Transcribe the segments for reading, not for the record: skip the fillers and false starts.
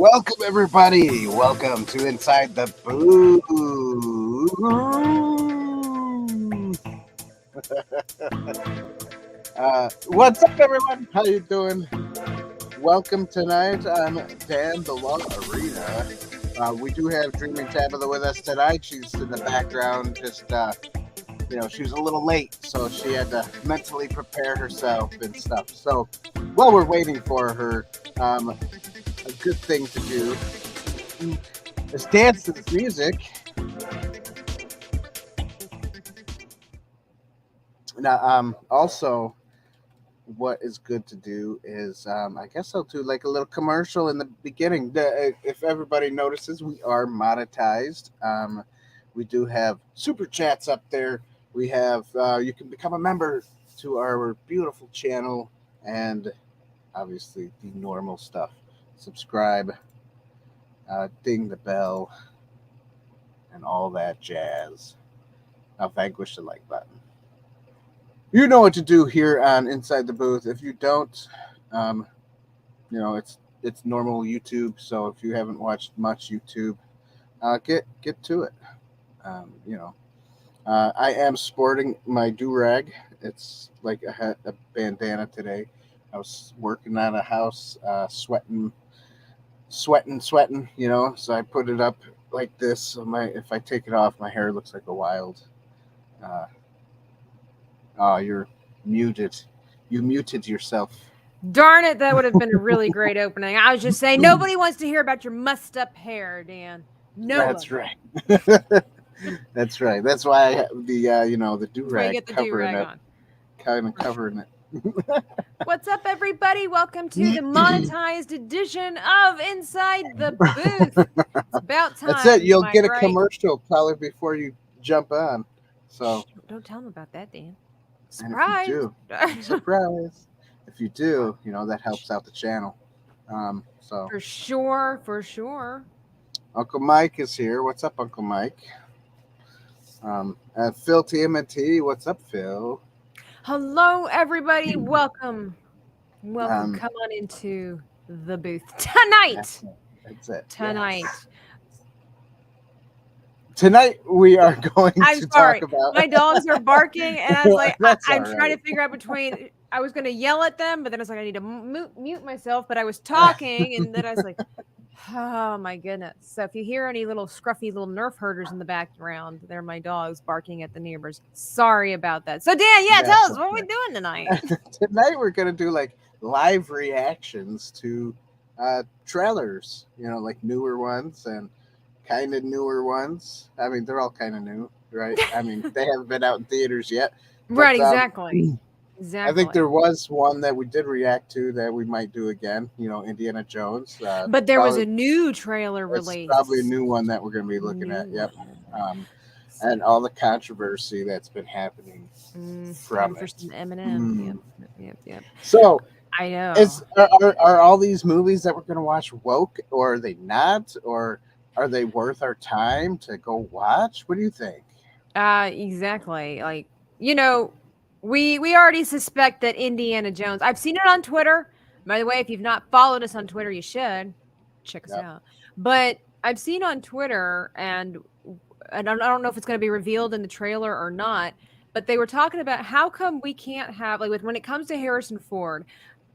Welcome, everybody. Welcome to Inside the Booth. What's up, everyone? How you doing? Welcome tonight. I'm Dan the Law Arena. We do have Dreaming Tabitha with us tonight. She's in the background, just she was a little late, so she had to mentally prepare herself and stuff. So while we're waiting for her, a good thing to do is dance to this music. Now, also, what is good to do is, I guess I'll do like a little commercial in the beginning. If everybody notices, we are monetized. We do have super chats up there. We have, you can become a member to our beautiful channel, and obviously the normal stuff. Subscribe, ding the bell, and all that jazz. Now vanquish the like button. You know what to do here on Inside the Booth. If you don't, it's normal YouTube. So if you haven't watched much YouTube, get to it. I am sporting my do-rag. It's like a bandana today. I was working on a house, sweating, so I put it up like this. So if I take it off, my hair looks like a wild. You're muted. You muted yourself. Darn it, that would have been a really great opening. I was just saying, nobody wants to hear about your mussed up hair, Dan. No. That's right. That's right. That's why I have the do-rag covering it. Kind of covering it. What's up, everybody? Welcome to the monetized edition of Inside the Booth. It's about time. That's it. You'll get a commercial probably before you jump on. So don't tell them about that, Dan. Surprise! Surprise! If you do, that helps out the channel. So for sure. Uncle Mike is here. What's up, Uncle Mike? Phil TMNT. What's up, Phil? Hello, everybody. Welcome. Come on into the booth tonight. That's it. Tonight. Yes. Tonight we are going to talk about. My dogs are barking, and I was like, I'm trying to figure out between. I was going to yell at them, but then I was like, I need to mute myself. But I was talking, and then I was like, oh my goodness. So if you hear any little scruffy little Nerf herders in the background, they're my dogs barking at the neighbors. Sorry about that. So Dan, tell us, what are we doing tonight? Tonight we're going to do like live reactions to trailers, like newer ones and kind of newer ones. I mean, they're all kind of new, right? I mean, they haven't been out in theaters yet. But, right, exactly. Exactly. I think there was one that we did react to that we might do again, Indiana Jones. But there was a new trailer released. Probably a new one that we're going to be looking at, yep. And all the controversy that's been happening from it. Eminem. Yep. So, I know. Are all these movies that we're going to watch woke, or are they not? Or are they worth our time to go watch? What do you think? Exactly. Like, we already suspect that Indiana Jones. I've seen it on Twitter. By the way, if you've not followed us on Twitter, you should check us out. But I've seen on Twitter, and I don't know if it's going to be revealed in the trailer or not, but they were talking about how come we can't have, like, when it comes to Harrison Ford,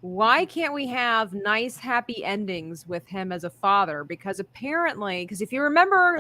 why can't we have nice, happy endings with him as a father? Because if you remember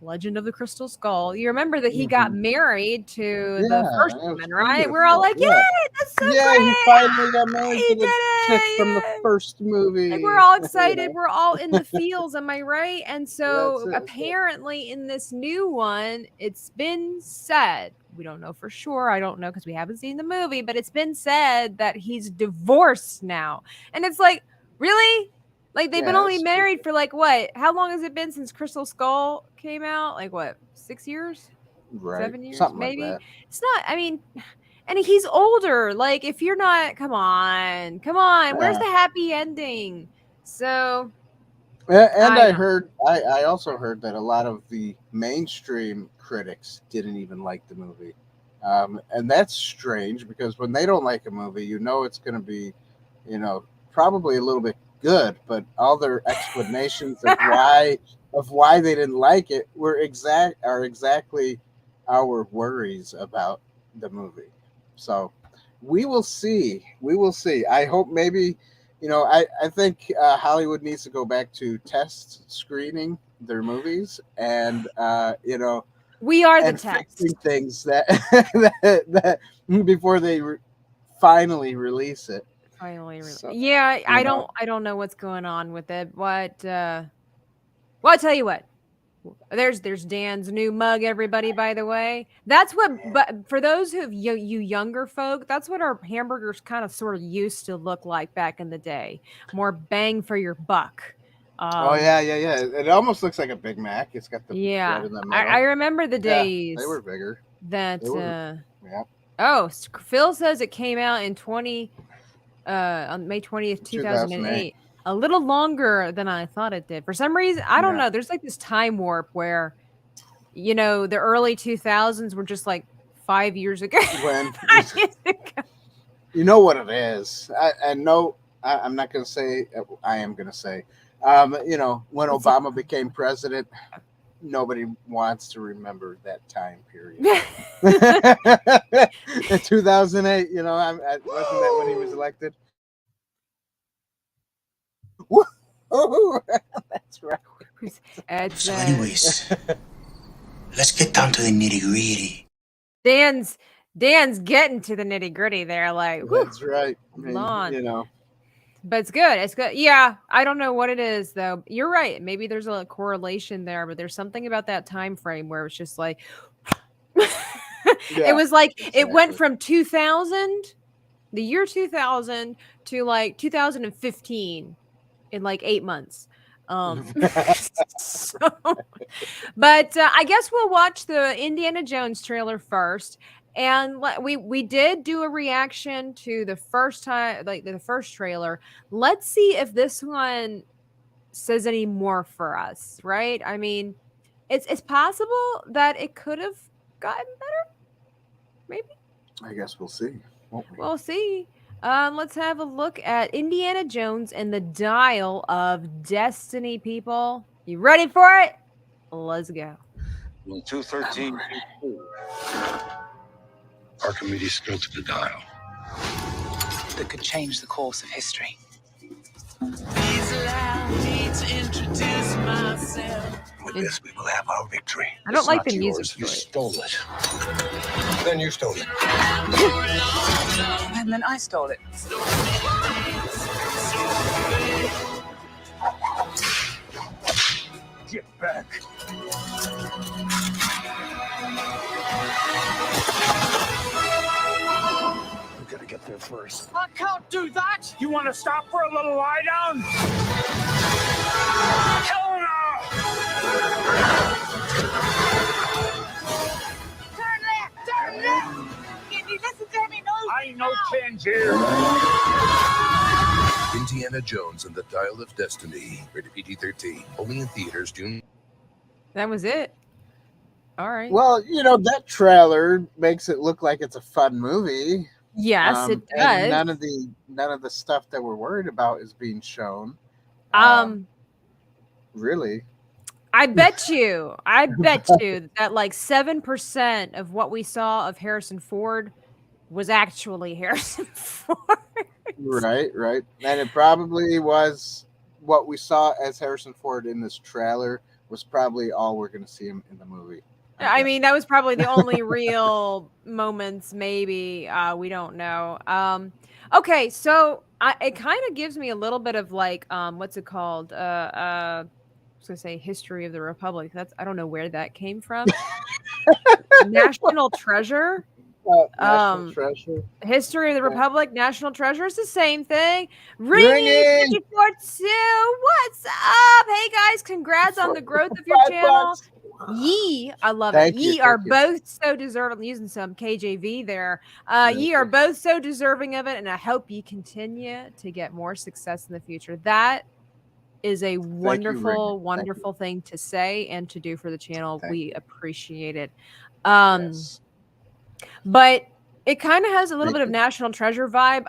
Legend of the Crystal Skull, you remember that he got married to the first woman, right? We're all like, yay, that's so great. He finally got married to the chick from the first movie. Like, we're all excited. We're all in the feels, am I right? And so apparently in this new one, it's been said, we don't know for sure. I don't know because we haven't seen the movie, but it's been said that he's divorced now. And it's like, really? Like, they've been only married for like what? How long has it been since Crystal Skull came out? Like what? 6 years? Right. 7 years? Something maybe. Like that. It's not. I mean, and he's older. Like, if you're not, come on. Where's the happy ending? So. And I also heard that a lot of the mainstream critics didn't even like the movie. And that's strange because when they don't like a movie, it's going to be, probably a little bit good, but all their explanations of why they didn't like it are exactly our worries about the movie. So we will see. We will see. I hope maybe, I think Hollywood needs to go back to test screening their movies and We are the and test. fixing things that that before they finally release it. Finally, So yeah. you know, I don't know what's going on with it. Well, I'll tell you what. There's Dan's new mug, everybody, by the way. That's what, but for those of you younger folk, that's what our hamburgers kind of sort of used to look like back in the day. More bang for your buck. oh Um, yeah, yeah, yeah. It almost looks like a Big Mac. It's got the bread yeah, in the I middle. remember the Yeah, they days were bigger. They that were, yeah, oh, Phil says it came out in on May 20th, 2008. 2008. A little longer than I thought it did. For some reason, I don't Yeah, know. There's like this time warp where the early 2000s were just like 5 years ago. when 5 years ago. you know what it is. I know. I'm not going to say. I am going to say. When Obama became president, nobody wants to remember that time period. In 2008, wasn't that when he was elected? That's right. It's So, anyways, let's get down to the nitty gritty. Dan's getting to the nitty gritty there, like, whew, That's right. I mean, on. But it's good. It's good. Yeah, I don't know what it is though. You're right. Maybe there's a correlation there, but there's something about that time frame where it's just like it was like exactly. it went from 2000, the year 2000 to like 2015 in like 8 months. So, but I guess we'll watch the Indiana Jones trailer first. And we did do a reaction to the first time, like the first trailer. Let's see if this one says any more for us, right? I mean, it's possible that it could have gotten better, maybe. I guess we'll see. Won't we? We'll see. Let's have a look at Indiana Jones and the Dial of Destiny, people. You ready for it? Let's go. In 213, Archimedes sculpted the dial that could change the course of history. Please allow me to introduce myself. With this, we will have our victory. I don't It's like not the music yours. for You it. stole it. Then you stole it. And then I stole it. Get back. We gotta get there first. I can't do that! You want to stop for a little lie down? Hell no! Turn left! Turn left! Can you listen to me? No! I ain't no Tangier. Indiana Jones and the Dial of Destiny, rated PG-13, only in theaters June. That was it. All right. Well, that trailer makes it look like it's a fun movie. Yes, it does. And none of the stuff that we're worried about is being shown. Really. I bet you that like 7% of what we saw of Harrison Ford was actually Harrison Ford. Right. And it probably was what we saw as Harrison Ford in this trailer was probably all we're going to see him in the movie. I mean, that was probably the only real moments, maybe. We don't know. Okay, so it kind of gives me a little bit of like, what's it called? I was going to say History of the Republic. I don't know where that came from. National Treasure. National Treasure. History of the Republic, National Treasure is the same thing. Ringing 542. What's up? Hey guys, congrats on the growth of your channel. Ye, I love it. Ye are both so deserving. I'm using some KJV there. Ye are both so deserving of it, and I hope you continue to get more success in the future. That is a wonderful, wonderful thing to say and to do for the channel. We appreciate it. Yes. But it kind of has a little bit of National Treasure vibe.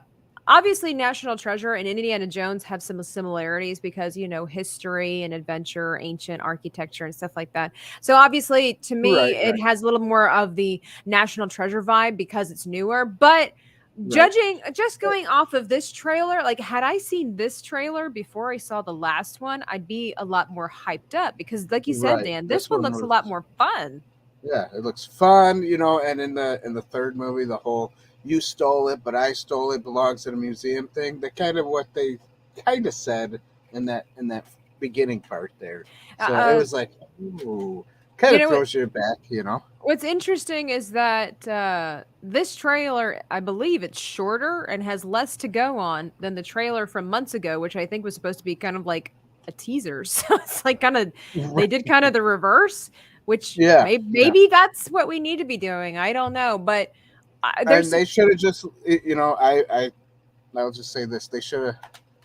obviously National Treasure and Indiana Jones have some similarities because, history and adventure, ancient architecture and stuff like that. So obviously to me, it has a little more of the National Treasure vibe because it's newer, but just going off of this trailer, like had I seen this trailer before I saw the last one, I'd be a lot more hyped up because like you said, Dan, this one looks a lot more fun. Yeah, it looks fun, and in the third movie, the whole "you stole it, but I stole it, belongs in a museum" thing. That kind of what they kind of said in that beginning part there. So it was like, ooh, kind of throws you back, What's interesting is that this trailer, I believe it's shorter and has less to go on than the trailer from months ago, which I think was supposed to be kind of like a teaser. So it's like they did kind of the reverse. Which maybe that's what we need to be doing. I don't know, but they should have just, I'll just say this: they should have.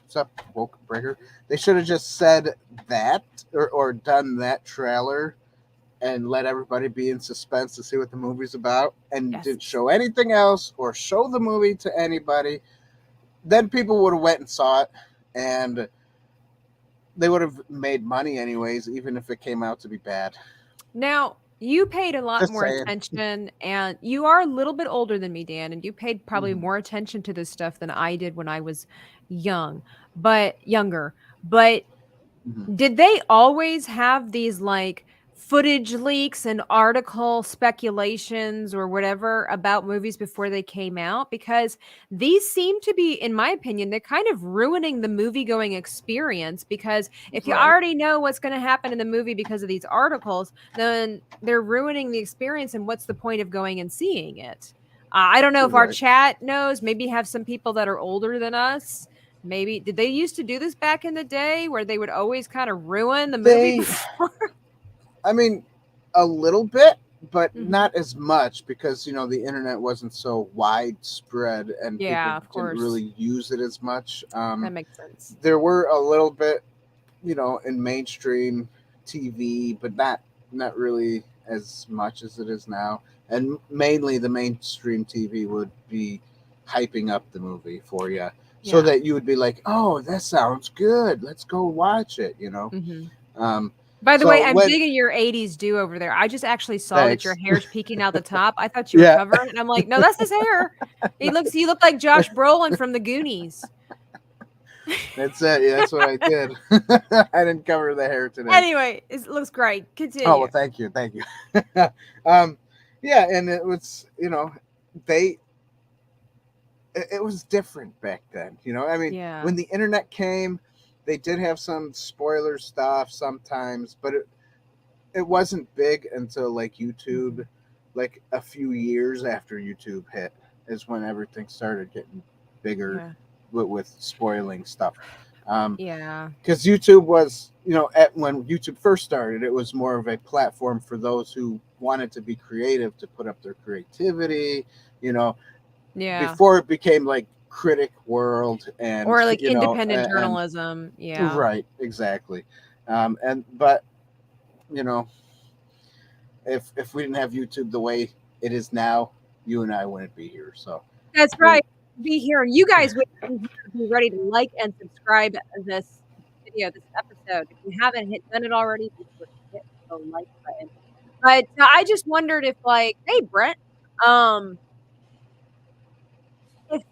What's up, woke breaker? They should have just said that or done that trailer and let everybody be in suspense to see what the movie's about, and didn't show anything else or show the movie to anybody. Then people would have went and saw it, and they would have made money anyways, even if it came out to be bad. Now, you paid a lot more attention, and you are a little bit older than me, Dan, and you paid probably more attention to this stuff than I did when I was younger. But did they always have these like footage leaks and article speculations or whatever about movies before they came out? Because these seem to be, in my opinion, they're kind of ruining the movie going experience, because if you already know what's going to happen in the movie because of these articles, then they're ruining the experience, and what's the point of going and seeing it? I don't know if our chat knows. Maybe have some people that are older than us. Maybe did they used to do this back in the day where they would always kind of ruin the movie before? I mean, a little bit, but not as much because, the internet wasn't so widespread and people didn't really use it as much. That makes sense. There were a little bit, in mainstream TV, but not really as much as it is now. And mainly the mainstream TV would be hyping up the movie for you so that you would be like, oh, that sounds good. Let's go watch it, By the way, I'm digging your 80s do over there. I just actually saw that your hair's peeking out the top. I thought you were covered, and I'm like, no, that's his hair. You look like Josh Brolin from the Goonies. That's it. Yeah, that's what I did. I didn't cover the hair today. Anyway, it looks great. Continue. Oh, well, thank you. Yeah, and it was, it was different back then. I mean, when the internet came, they did have some spoiler stuff sometimes, but it wasn't big until like YouTube, like a few years after YouTube hit is when everything started getting bigger with spoiling stuff. Because YouTube was, when YouTube first started, it was more of a platform for those who wanted to be creative to put up their creativity, before it became like critic world and or like independent journalism. Right, exactly. But if we didn't have YouTube the way it is now, you and I wouldn't be here. So that's right. Be here. You guys would be ready to like and subscribe this video, this episode. If you haven't done it already, hit the like button. But I just wondered if, like, hey Brent, if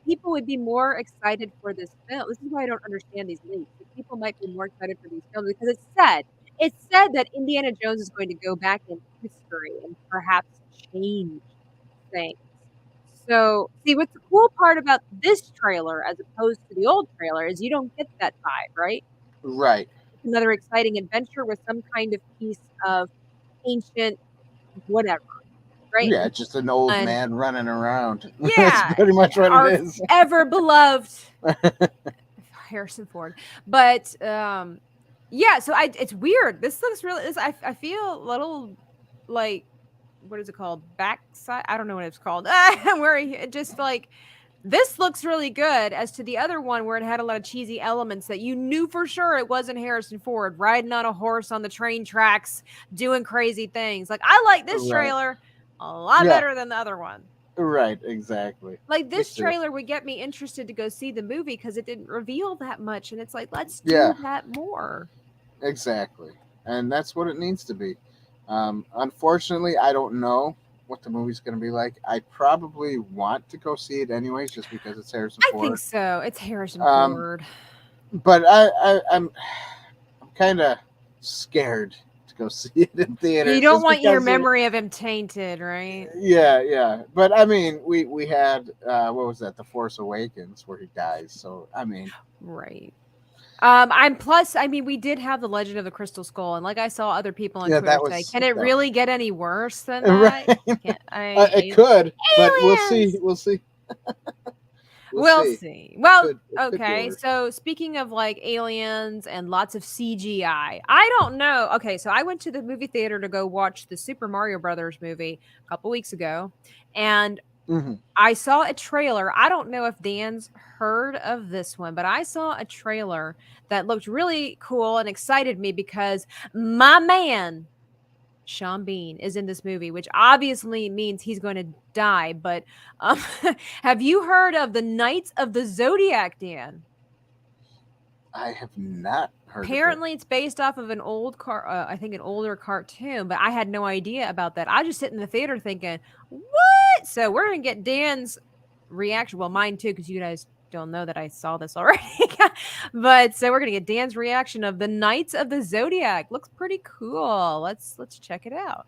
people would be more excited for this film. This is why I don't understand these leaks. If people might be more excited for these films because it's said that Indiana Jones is going to go back in history and perhaps change things. So, see, what's the cool part about this trailer as opposed to the old trailer is you don't get that vibe, right? Right. It's another exciting adventure with some kind of piece of ancient whatever, right? Yeah, just an old man running around. Yeah. That's pretty much what it is. Ever beloved Harrison Ford. But, yeah, so it's weird. This looks really, I feel a little like, what is it called? Backside? I don't know what it's called. Where it just like, this looks really good as to the other one where it had a lot of cheesy elements that you knew for sure it wasn't Harrison Ford riding on a horse on the train tracks doing crazy things. Like, I like this trailer a lot better than the other one. Right, exactly. Like, Me this too. trailer would get me interested to go see the movie because it didn't reveal that much, and it's like, let's Yeah. do that more. Exactly. And that's what it needs to be. Unfortunately, I don't know what the movie's going to be like. I probably want to go see it anyways, just because it's Harrison I Ford. think so. It's Harrison Um, Ford. But I'm kind of scared to go see it in theaters. You don't just want your because memory of him tainted, right? Yeah. But I mean, we had what was that? The Force Awakens, where he dies. So I mean, Right. I mean, we did have the Legend of the Crystal Skull, and like I saw other people on yeah, Twitter that say, was can it that- really get any worse than right. that? It could, but we'll see. Aliens! We'll see. We'll see. Well, It could be okay. worse. So speaking of like aliens and lots of CGI, I don't know. Okay, so I went to the movie theater to go watch the Super Mario Brothers movie a couple weeks ago, and Mhm. I saw a trailer. I don't know if Dan's heard of this one, but I saw a trailer that looked really cool and excited me because my man Sean Bean is in this movie, which obviously means he's going to die. But have you heard of the Knights of the Zodiac, Dan? I have not heard Apparently, it's based off of an old I think an older cartoon, but I had no idea about that. I just sit in the theater thinking, what? So we're gonna get Dan's reaction. Well, mine too, because you guys don't know that I saw this already. But so we're gonna get Dan's reaction of the Knights of the Zodiac. Looks pretty cool. Let's check it out.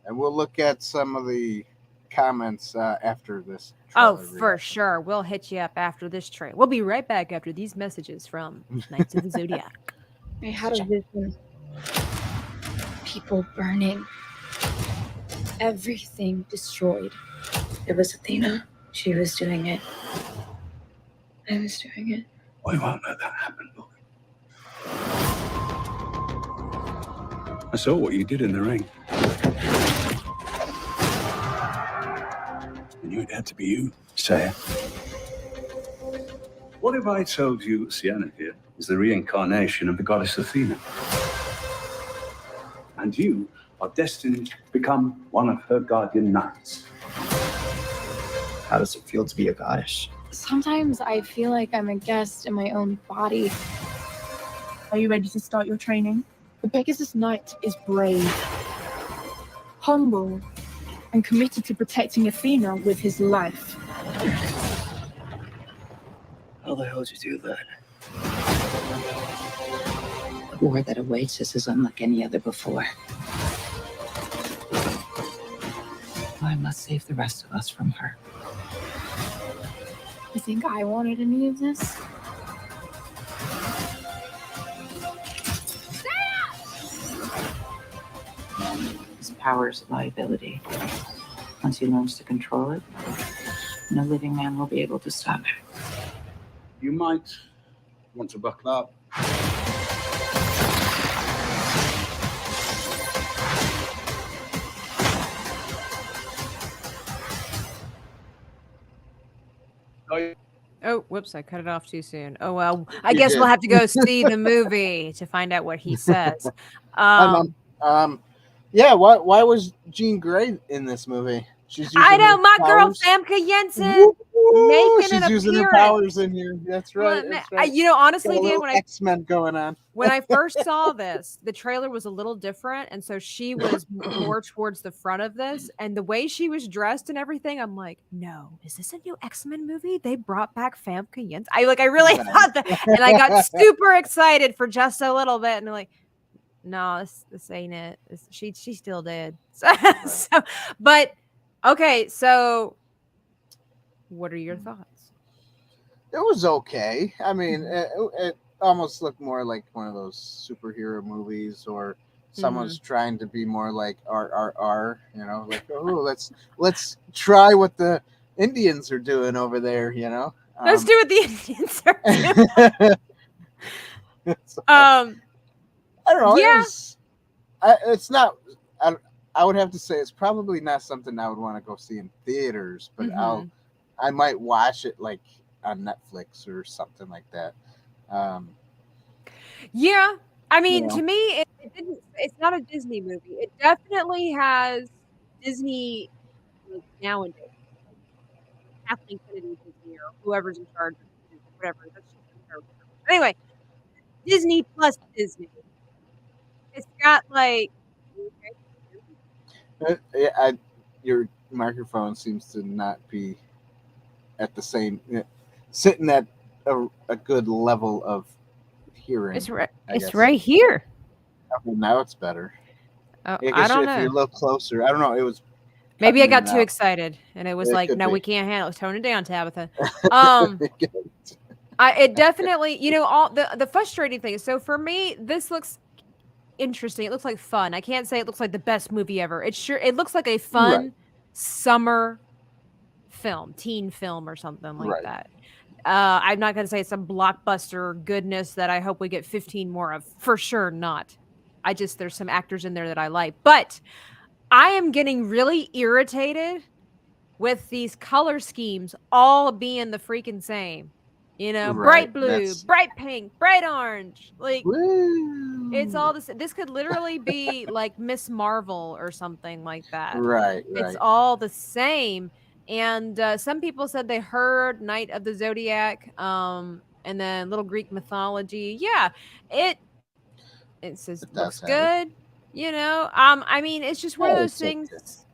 And we'll look at some of the comments after this. Oh, trailer for reaction. sure. We'll hit you up after this train. We'll be right back after these messages from Knights of the Zodiac. I had a vision. People burning. Everything destroyed. It was Athena. She was doing it. I was doing it. We won't let that happen, boy. I saw what you did in the ring. I knew it had to be you, say it. What if I told you Sienna here is the reincarnation of the goddess Athena? And you are destined to become one of her guardian knights. How does it feel to be a goddess? Sometimes I feel like I'm a guest in my own body. Are you ready to start your training? The Pegasus Knight is brave, humble, and committed to protecting Athena with his life. How the hell did you do that? The war that awaits us is unlike any other before. I must save the rest of us from her. You think I wanted any of this? His power is a liability. Once he learns to control it, no living man will be able to stop it. You might want to buckle up. Oh, whoops, I cut it off too soon. Oh, well, I You guess did. we'll have to go see the movie to find out what he says. Yeah. Why was Jean Grey in this movie? She's I using know, her my girl powers. Famke Jensen Woo-hoo! making She's an using her appearance. powers in here. That's right. Well, That's right. you know, honestly, Got a Dan, little X-Men going on. when I first saw this, the trailer was a little different, and so she was more towards the front of this, and the way she was dressed and everything, I'm like, no, is this a new X-Men movie? They brought back Famke Jensen. I really thought that, and I got super excited for just a little bit, and I'm like, no, this ain't it. She still did. But okay, so what are your thoughts? It was okay. I mean, Mm-hmm. it almost looked more like one of those superhero movies, or someone's Mm-hmm. trying to be more like RRR. You know, like let's try what the Indians are doing over there. You know, Let's do what the Indians are doing. I don't know. Yeah. It's not. I would have to say it's probably not something I would want to go see in theaters, but Mhm. I might watch it like on Netflix or something like that. Yeah, I mean, Yeah. to me, it didn't. It's not a Disney movie. It definitely has Disney like, nowadays. Kathleen Kennedy Disney or whoever's in charge of Disney, whatever. That's just her. Anyway, Disney plus Disney. It's got like Your microphone seems to not be at the same, sitting at a good level of hearing. it's right. I It's guess. right here. Okay, now it's better. Oh, I I guess don't if you're a know. little closer, I don't know. It was Maybe I cutting in got and too out. excited, and it was It like, could no, be. we can't handle it. Tone it down, Tabitha. It definitely, all the frustrating thing is, so for me, this looks interesting. It looks like fun. I can't say it looks like the best movie ever. It looks like a fun summer film, teen film or something like that. I'm not going to say it's some blockbuster goodness that I hope we get 15 more of. For sure not. There's some actors in there that I like. But I am getting really irritated with these color schemes all being the freaking same. Bright blue, bright pink, bright orange. Like, it's all the same. This could literally be like Miss Marvel or something like that. Right. It's all the same. And some people said they heard Night of the Zodiac, and then Little Greek mythology. Yeah, it says it looks good. I mean, it's just one of those things.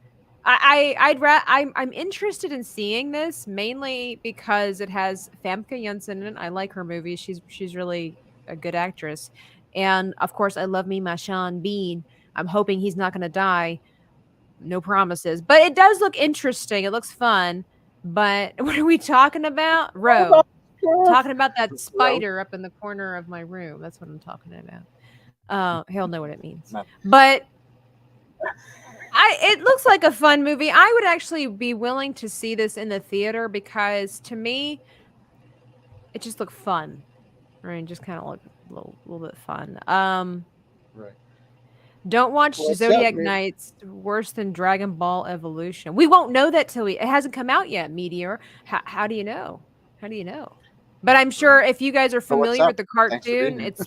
I'm interested in seeing this mainly because it has Famke Janssen in it. I like her movies. She's really a good actress, and of course, I love me my Sean Bean. I'm hoping he's not going to die. No promises, but it does look interesting. It looks fun. But what are we talking about? Ro. Talking about that spider up in the corner of my room. That's what I'm talking about. He'll know what it means. But it looks like a fun movie. I would actually be willing to see this in the theater because to me, it just looked fun. Right? Just kind of look a little bit fun. Right. Don't watch Zodiac Nights worse than Dragon Ball Evolution. We won't know that till it hasn't come out yet, Meteor. How do you know? How do you know? But I'm sure if you guys are familiar with the cartoon, it's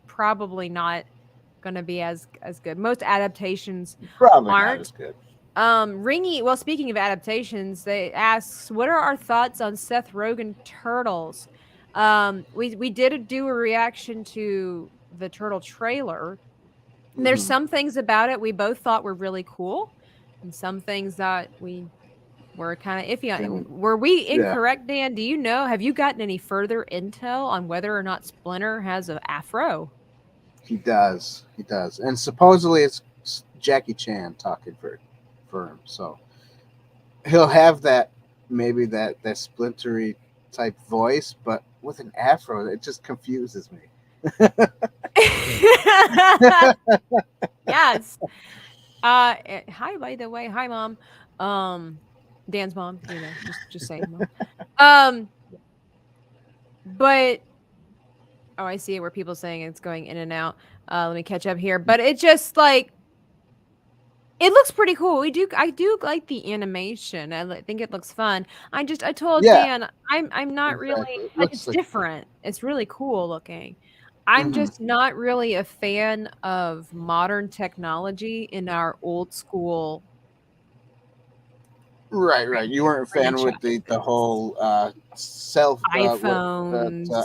probably not going to be as good. Most adaptations probably aren't not as good. Ringy, well, speaking of adaptations, they asks, what are our thoughts on Seth Rogen Turtles? We did do a reaction to the Turtle trailer. There's some things about it we both thought were really cool, and some things that we were kind of iffy on. Were we incorrect, Dan? Do you know? Have you gotten any further intel on whether or not Splinter has an afro? He does, and supposedly it's Jackie Chan talking for him. So he'll have that splintery type voice, but with an afro, it just confuses me. Yes. Hi, by the way. Hi, Mom. Dan's mom. Just saying, Mom. But I see it where people saying it's going in and out. Let me catch up here. But it just like it looks pretty cool. I do like the animation. I think it looks fun. I told Dan I'm not really like it's different. It's really cool looking. I'm just not really a fan of modern technology in our old school. Right. You weren't a fan with the whole iPhones,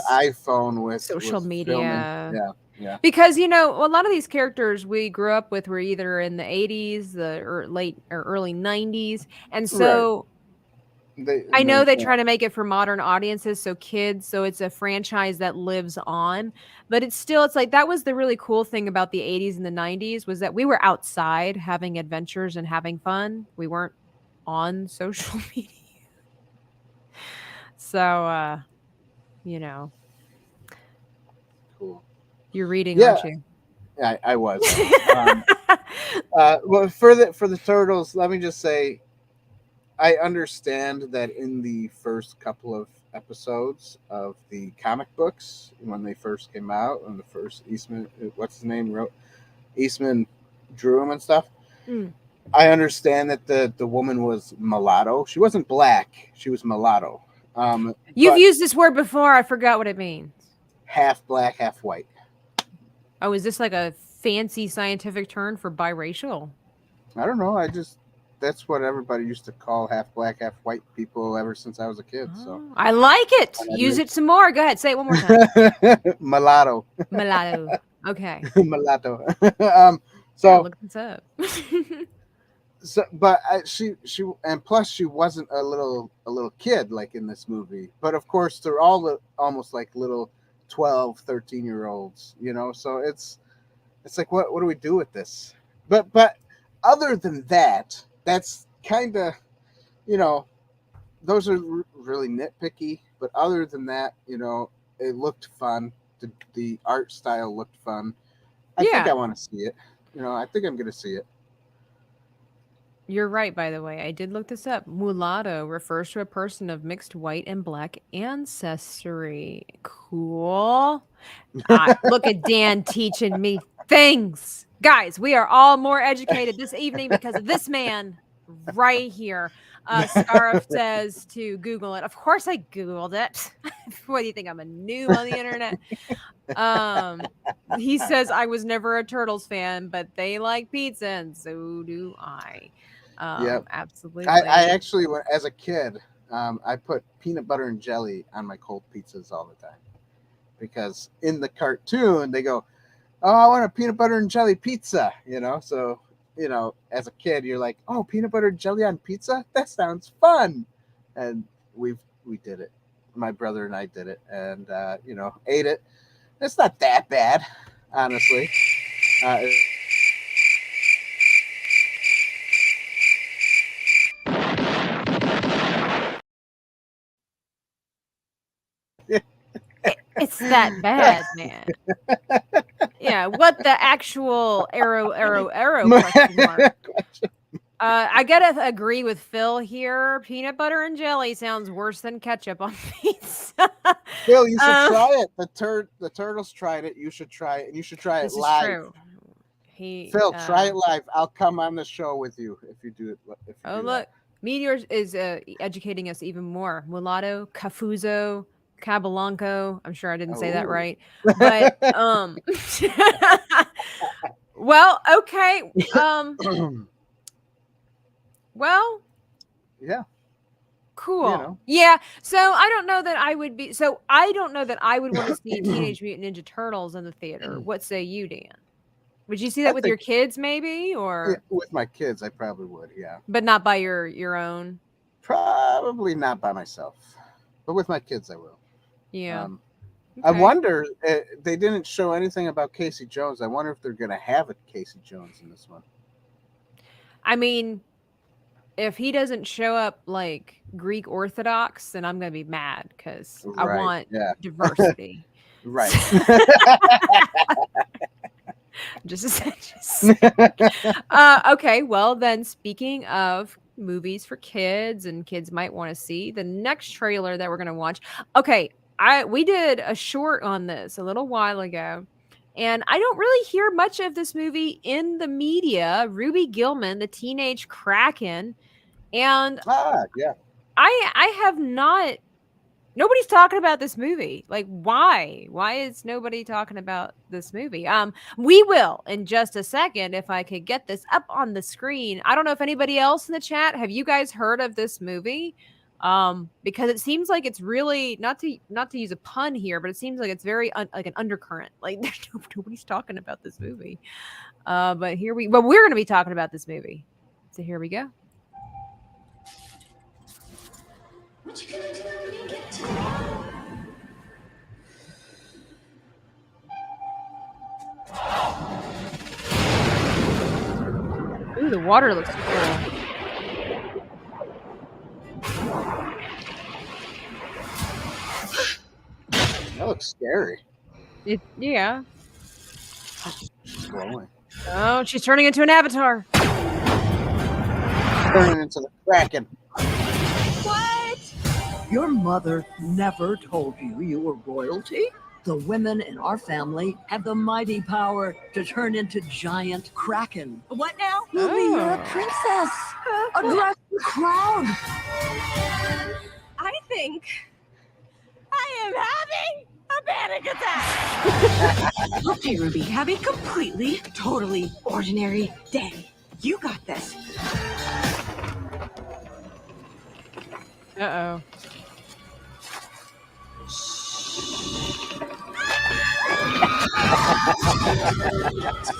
iPhone with social media. Filming. Yeah. Because a lot of these characters we grew up with were either in the 80s, late or early 90s, and so. I know they try to make it for modern audiences, so kids, so it's a franchise that lives on, but it's like that was the really cool thing about the 80s and the 90s was that we were outside having adventures and having fun. We weren't on social media. So, Cool. You're reading, aren't you? I was. Well, for the Turtles, let me just say, I understand that in the first couple of episodes of the comic books, when they first came out, and the first Eastman, what's his name, Eastman drew them and stuff. I understand that the woman was mulatto. She wasn't black. She was mulatto. You've used this word before. I forgot what it means. Half black, half white. Oh, is this like a fancy scientific term for biracial? I don't know. that's what everybody used to call half black, half white people ever since I was a kid. So I like it. Use it some more. Go ahead. Say it one more time. mulatto. Mulatto. Okay. Mulatto. So look this up. So, but she and plus she wasn't a little kid like in this movie. But of course they're all almost like little 12, 13-year-olds, you know. So it's like what do we do with this? But other than that, that's kind of, you know, those are really nitpicky. But other than that, you know, it looked fun. The art style looked fun. I think I want to see it. You know, I think I'm going to see it. You're right, by the way. I did look this up. Mulatto refers to a person of mixed white and black ancestry. Cool. Look at Dan teaching me things. Guys, we are all more educated this evening because of this man right here. Scarf says to Google it. Of course I Googled it. What do you think? I'm a noob on the internet. He says I was never a Turtles fan, but they like pizza and so do I. Absolutely. I actually, as a kid, I put peanut butter and jelly on my cold pizzas all the time because in the cartoon they go, "Oh, I want a peanut butter and jelly pizza," you know. So, you know, as a kid, you're like, "Oh, peanut butter and jelly on pizza? That sounds fun!" And we did it. My brother and I did it, and you know, ate it. It's not that bad, honestly. It's that bad, man. Yeah, what the actual arrow question mark? I gotta agree with Phil here. Peanut butter and jelly sounds worse than ketchup on pizza. Phil, you should try it. The turtles tried it. You should try it, and you should try it live. True. Phil, try it live. I'll come on the show with you if you do it. Look, Meteor is educating us even more. Mulatto, Cafuzo, Cabalanco. I'm sure I didn't say that right, but well, okay. Well, yeah. Cool. You know. Yeah. So I don't know that I would be. So I don't know that I would want to see Teenage Mutant Ninja Turtles in the theater. What say you, Dan? Would you see that with your kids, maybe, or with my kids? I probably would. Yeah. But not by your own. Probably not by myself, but with my kids, I will. Yeah. Okay. I wonder. They didn't show anything about Casey Jones. I wonder if they're going to have a Casey Jones in this one. I mean, if he doesn't show up like Greek Orthodox, then I'm going to be mad because I want diversity. Right. just okay. Well, then, speaking of movies for kids and kids might want to see, the next trailer that we're going to watch. Okay, we did a short on this a little while ago. And I don't really hear much of this movie in the media. Ruby Gillman, the teenage Kraken. And I have not, nobody's talking about this movie. Like, why? Why is nobody talking about this movie? We will in just a second if I could get this up on the screen. I don't know if anybody else in the chat, have you guys heard of this movie? Because it seems like it's really not to use a pun here, but it seems like it's very like an undercurrent. Like nobody's talking about this movie. But we're going to be talking about this movie. So here we go. Ooh, the water looks cool. That looks scary. Yeah. She's glowing. Oh, she's turning into an avatar. Turning into the Kraken. What? Your mother never told you you were royalty? The women in our family have the mighty power to turn into giant kraken. What now? Ruby, you're a princess. Address the crowd. I think I am having a panic attack. Okay, Ruby, have a completely, totally ordinary day. You got this. Uh-oh.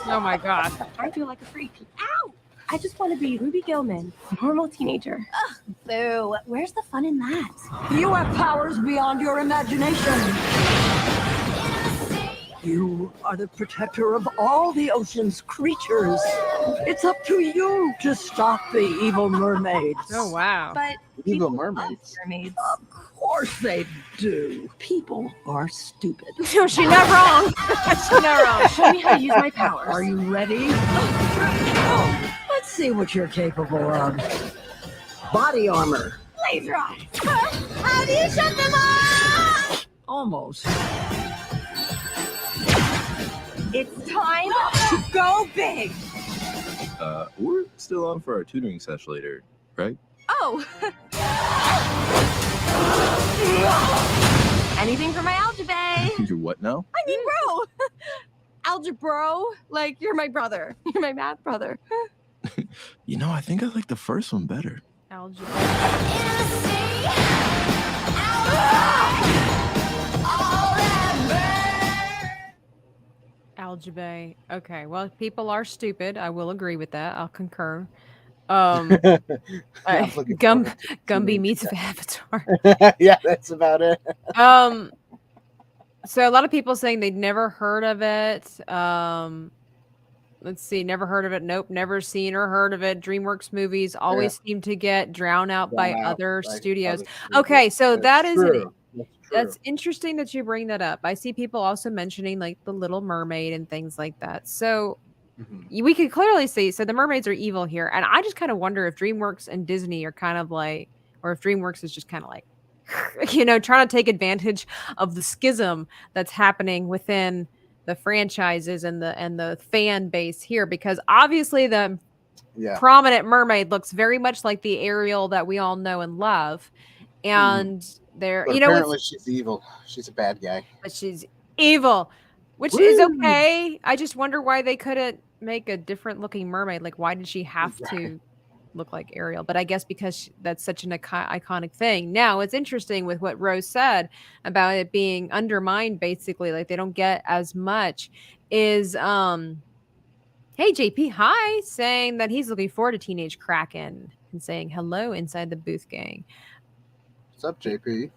Oh my god. I feel like a freak. Ow! I just want to be Ruby Gilman, normal teenager. Ugh, boo. Where's the fun in that? You have powers beyond your imagination. You are the protector of all the ocean's creatures. It's up to you to stop the evil mermaids. Oh wow. But Evil people love mermaids. mermaids. Of course they do. People are stupid. No, she's not wrong. She's not wrong. Show me how to use my powers. Are you ready? Let's see what you're capable of. Body armor. Laser eyes. How do you shut them off? Almost. It's time to go big. We're still on for our tutoring session later, right? Oh. Anything for my algebra. You're what now? I mean, bro. Algebra. Like, you're my brother. You're my math brother. You know, I think I like the first one better. Algebra. Algebra. Okay. Well, people are stupid. I will agree with that. I'll concur. Gumby meets Avatar. Yeah, that's about it. So a lot of people saying they'd never heard of it. Let's see, never heard of it. Nope, never seen or heard of it. DreamWorks movies always seem to get drowned out by other studios. Okay, so that's interesting that you bring that up. I see people also mentioning like The Little Mermaid and things like that. So we can clearly see, so the mermaids are evil here. And I just kind of wonder if DreamWorks and Disney are kind of like, or if DreamWorks is just kind of like, you know, trying to take advantage of the schism that's happening within the franchises and the fan base here, because obviously the prominent mermaid looks very much like the Ariel that we all know and love. And there, you know, apparently she's evil. She's a bad guy. But she's evil, which is okay. I just wonder why they couldn't make a different looking mermaid. Like, why did she have to look like Ariel? But I guess because that's such an iconic thing. Now, it's interesting with what Rose said about it being undermined, basically, like they don't get as much, is hey JP, hi, saying that he's looking forward to Teenage Kraken and saying hello inside the booth gang. What's up, JP?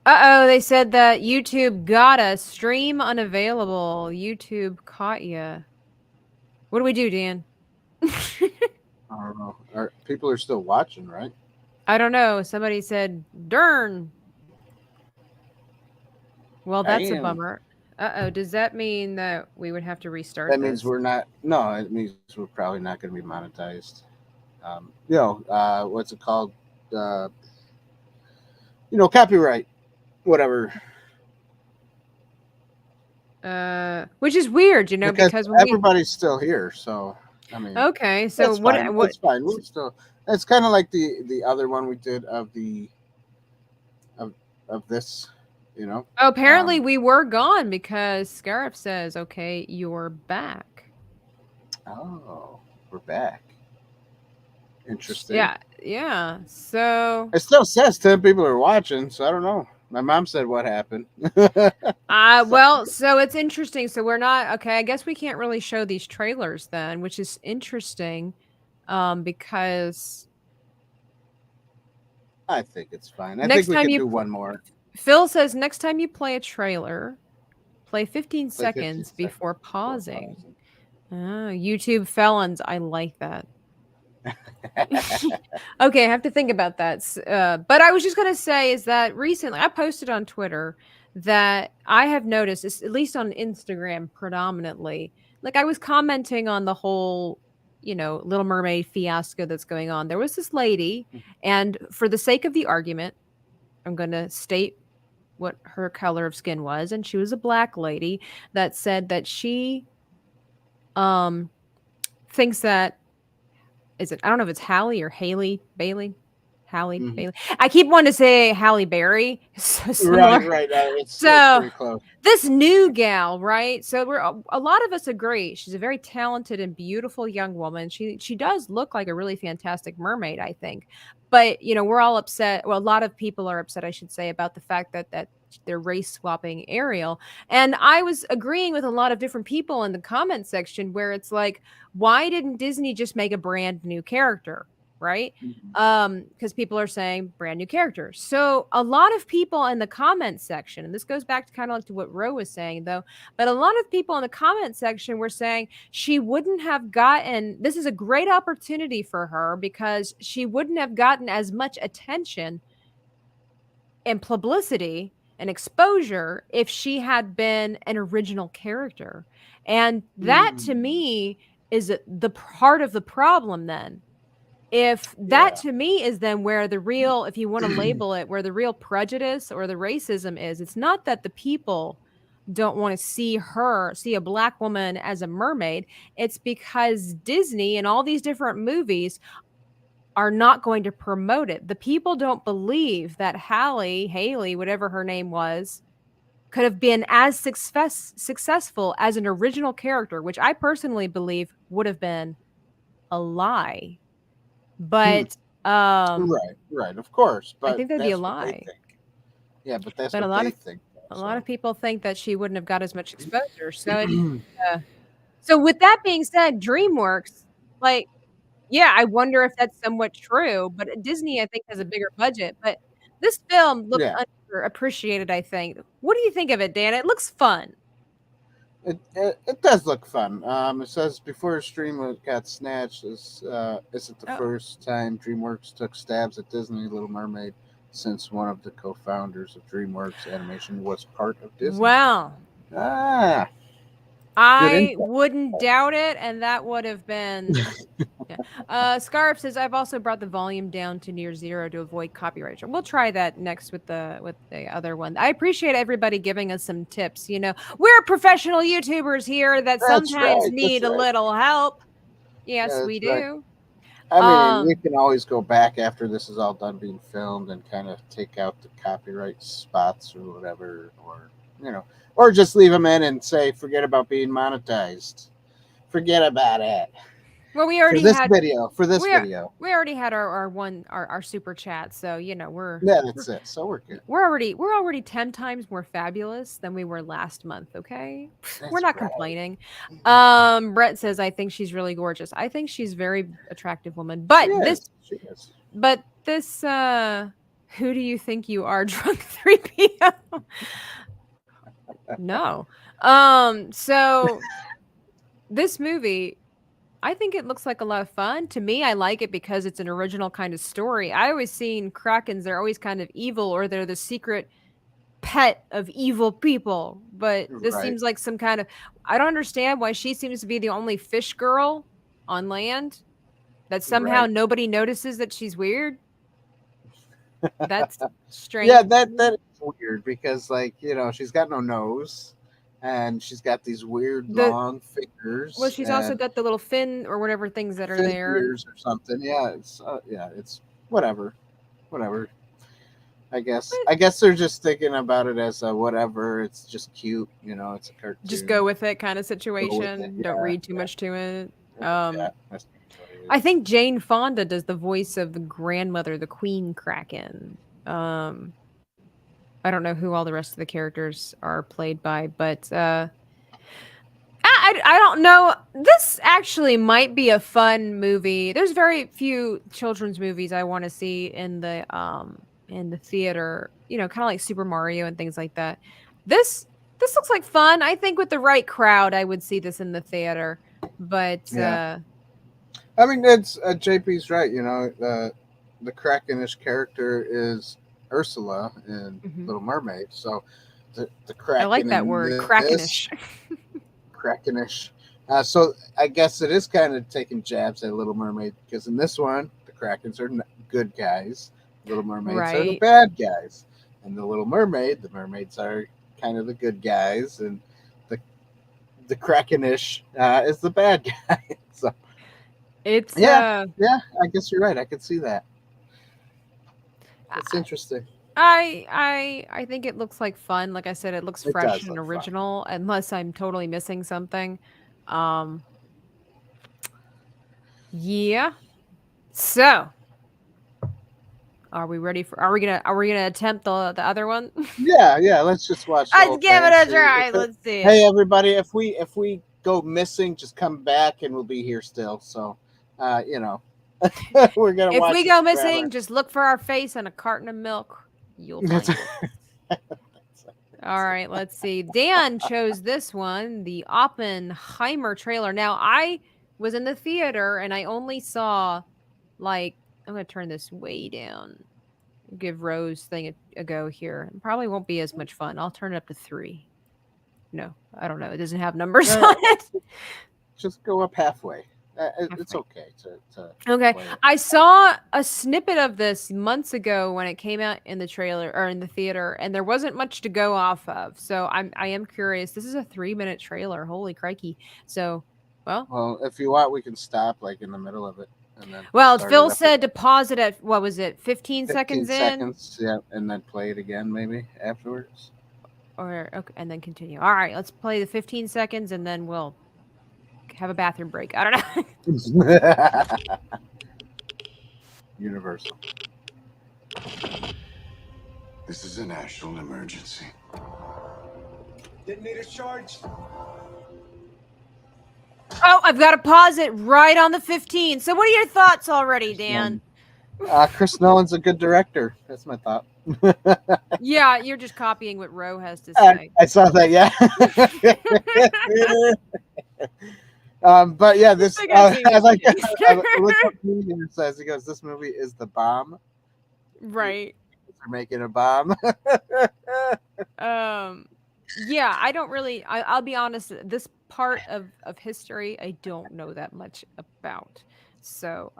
They said that YouTube got us. Stream unavailable. YouTube caught ya. What do we do, Dan? I don't know. People are still watching, right? I don't know. Somebody said, "Darn." Well, that's a bummer. Does that mean that we would have to restart? That means we're not. No, it means we're probably not going to be monetized. What's it called? Copyright, whatever. Which is weird, because when everybody's still here. So I mean, okay. So what? It's fine. We're still. It's kind of like the other one we did of this. Apparently we were gone because Scarif says, "Okay, you're back." Oh, we're back. Interesting. Yeah. So it still says 10 people are watching, so I don't know. My mom said what happened. Well, so it's interesting. So we're not okay. I guess we can't really show these trailers then, which is interesting, because I think it's fine. I think we can do one more. Phil says next time you play a trailer, play 15 seconds before pausing. YouTube felons, I like that. Okay, I have to think about that. But I was just going to say is that recently I posted on Twitter that I have noticed, at least on Instagram predominantly, like I was commenting on the whole, Little Mermaid fiasco that's going on. There was this lady, and for the sake of the argument, I'm going to state what her color of skin was, and she was a black lady that said that she thinks that I don't know if it's Hallie or Haley Bailey. Halle Mhm. Bailey. I keep wanting to say Halle Berry. So similar. Right. It's So pretty close. this new gal, right? So we're a lot of us agree she's a very talented and beautiful young woman. She does look like a really fantastic mermaid, I think. But we're all upset. Well, a lot of people are upset, I should say, about the fact that they're race swapping Ariel. And I was agreeing with a lot of different people in the comment section where it's like, why didn't Disney just make a brand new character? Right? Because people are saying brand new characters. So a lot of people in the comment section, and this goes back to kind of like to what Ro was saying though, but a lot of people in the comment section were saying she wouldn't have gotten, this is a great opportunity for her because she wouldn't have gotten as much attention and publicity and exposure if she had been an original character. And that to me is the part of the problem then. If that to me is then where the real, if you want to label it, where the real prejudice or the racism is, it's not that the people don't want to see a black woman as a mermaid. It's because Disney and all these different movies are not going to promote it. The people don't believe that Haley, whatever her name was, could have been as successful as an original character, which I personally believe would have been a lie. But right, of course. But I think that'd be a that's what they lie. think. Yeah, but that's But what they think. a lot of people think that she wouldn't have got as much exposure. So so with that being said, DreamWorks, like, yeah, I wonder if that's somewhat true. But Disney, I think, has a bigger budget. But this film looks underappreciated, I think. What do you think of it, Dan? It looks fun. It does look fun. It says before stream got snatched, isn't the first time DreamWorks took stabs at Disney Little Mermaid since one of the co-founders of DreamWorks Animation was part of Disney. Well, I info. wouldn't doubt it, and that would have been. Scarf says I've also brought the volume down to near zero to avoid copyright. We'll try that next with the other one. I appreciate everybody giving us some tips. We're professional YouTubers here that sometimes need a little help. Yes, we do. I mean, we can always go back after this is all done being filmed and kind of take out the copyright spots or whatever, or just leave them in and say, forget about being monetized. Forget about it. Well, we already had video. We already had our super chat, so we're that's it. So we're good. We're already 10 times more fabulous than we were last month. Okay, we're not complaining. Brett says I think she's really gorgeous. I think she's a very attractive woman. But she is. Who do you think you are, drunk 3 p.m.? No. So this movie, I think it looks like a lot of fun. To me, I like it because it's an original kind of story. I always seen Krakens, they're always kind of evil, or they're the secret pet of evil people. But this seems like some kind of, I don't understand why she seems to be the only fish girl on land that somehow nobody notices that she's weird. That's strange. Yeah, that is weird because, she's got no nose. And she's got these weird long fingers. Well, she's also got the little fin or whatever things that are there. Ears or something. Yeah, it's whatever. I guess they're just thinking about it as a whatever. It's just cute, it's a cartoon. Just go with it kind of situation. Don't read too much to it. I think Jane Fonda does the voice of the grandmother, the Queen Kraken. I don't know who all the rest of the characters are played by, but I don't know. This actually might be a fun movie. There's very few children's movies I want to see in the theater. Kind of like Super Mario and things like that. This looks like fun. I think with the right crowd, I would see this in the theater. But I mean, it's JP's right. The Krakenish character is Ursula in Little Mermaid, so the Kraken. I like that word, Krakenish. Krakenish. So I guess it is kind of taking jabs at Little Mermaid because in this one, the Krakens are good guys, Little Mermaids are the bad guys, and the Little Mermaid, the mermaids are kind of the good guys, and the Krakenish is the bad guy. So it's I guess you're right. I could see that. It's interesting. I think it looks like fun. Like I said, it looks It fresh does and look fun. original, unless I'm totally missing something. Yeah. So, are we ready for? Are we gonna attempt the other one? Yeah. Let's just watch. The Let's whole give thing, it a see try. if it- Let's see. Hey, everybody! If we go missing, just come back and we'll be here still. So, you know, we're gonna. If watch we this go forever. missing, just look for our face on a carton of milk. You'll find it. All right, let's see. Dan chose this one, the Oppenheimer trailer. Now, I was in the theater and I only saw, like, I'm going to turn this way down. Give Rose thing a go here. It probably won't be as much fun. I'll turn it up to 3. No, I don't know. It doesn't have numbers on it. Just go up halfway. It's okay to Okay. play it. I saw a snippet of this months ago when it came out in the trailer or in the theater, and there wasn't much to go off of. So I am curious. This is a 3-minute trailer. Holy crikey. So, Well, if you want, we can stop like in the middle of it. And then well, start Phil it up said to pause it at, what was it, 15 15 seconds in? seconds, yeah, and then play it again maybe afterwards. Or, okay, and then continue. All right, let's play the 15 seconds and then we'll have a bathroom break. I don't know. Universal. This is a national emergency. Detonator charged. Oh, I've got to pause it right on the 15. So what are your thoughts already, Dan? Chris Nolan's a good director. That's my thought. Yeah, you're just copying what Ro has to say. I saw that, yeah. But yeah, this I like look what Comedian says. He goes, "This movie is the bomb." Right. They're making a bomb. Yeah, I don't really. I'll be honest. This part of history, I don't know that much about. So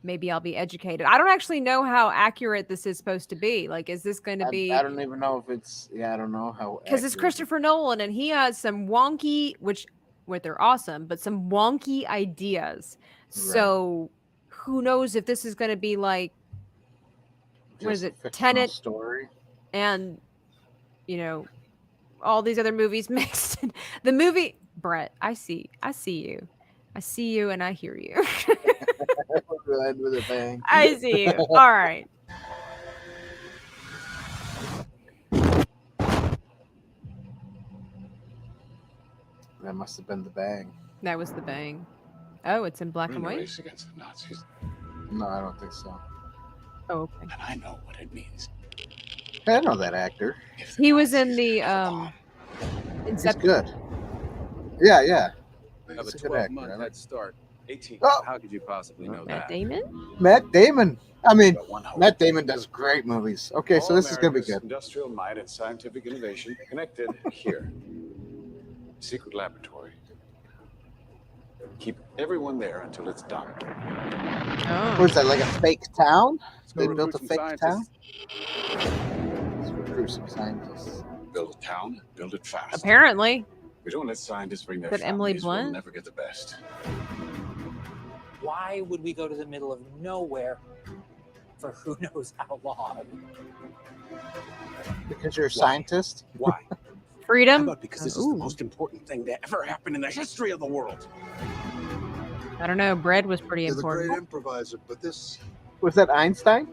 maybe I'll be educated. I don't actually know how accurate this is supposed to be. Like, is this going to be? I don't even know if it's. Yeah, I don't know how. Because it's Christopher Nolan, and he has some wonky, which they're awesome, but some wonky ideas. Right. So who knows if this is going to be like, what is it, Tenet story, and all these other movies mixed. The movie, Brett, I see you, and I hear you. We'll end with a bang. I see you. All right. That must have been the bang. That was the bang. Oh, it's in black and white? Race against the Nazis. No, I don't think so. Oh, okay. And I know what it means. I know that actor. He was in the He's good. Yeah. Have a He's a good 12-month actor. head start. 18. Oh. How could you possibly know Matt that? Damon? Matt Damon. I mean, Matt Damon does great movies. Okay, so All this is gonna be America's good. Industrial might and scientific innovation connected here. Secret laboratory. Keep everyone there until it's done. Oh. What is that, like a fake town? go They built a recruit fake some town? Let's recruit some scientists. Build a town, build it fast. Apparently. We don't let scientists bring their Is that Emily families, we'll Blunt? never get the best. Why would we go to the middle of nowhere for who knows how long? Because you're a scientist? Why? Freedom? How about because this is the most important thing that ever happened in the history of the world? I don't know. Bread was pretty You're the great important. improviser, but this Was that Einstein?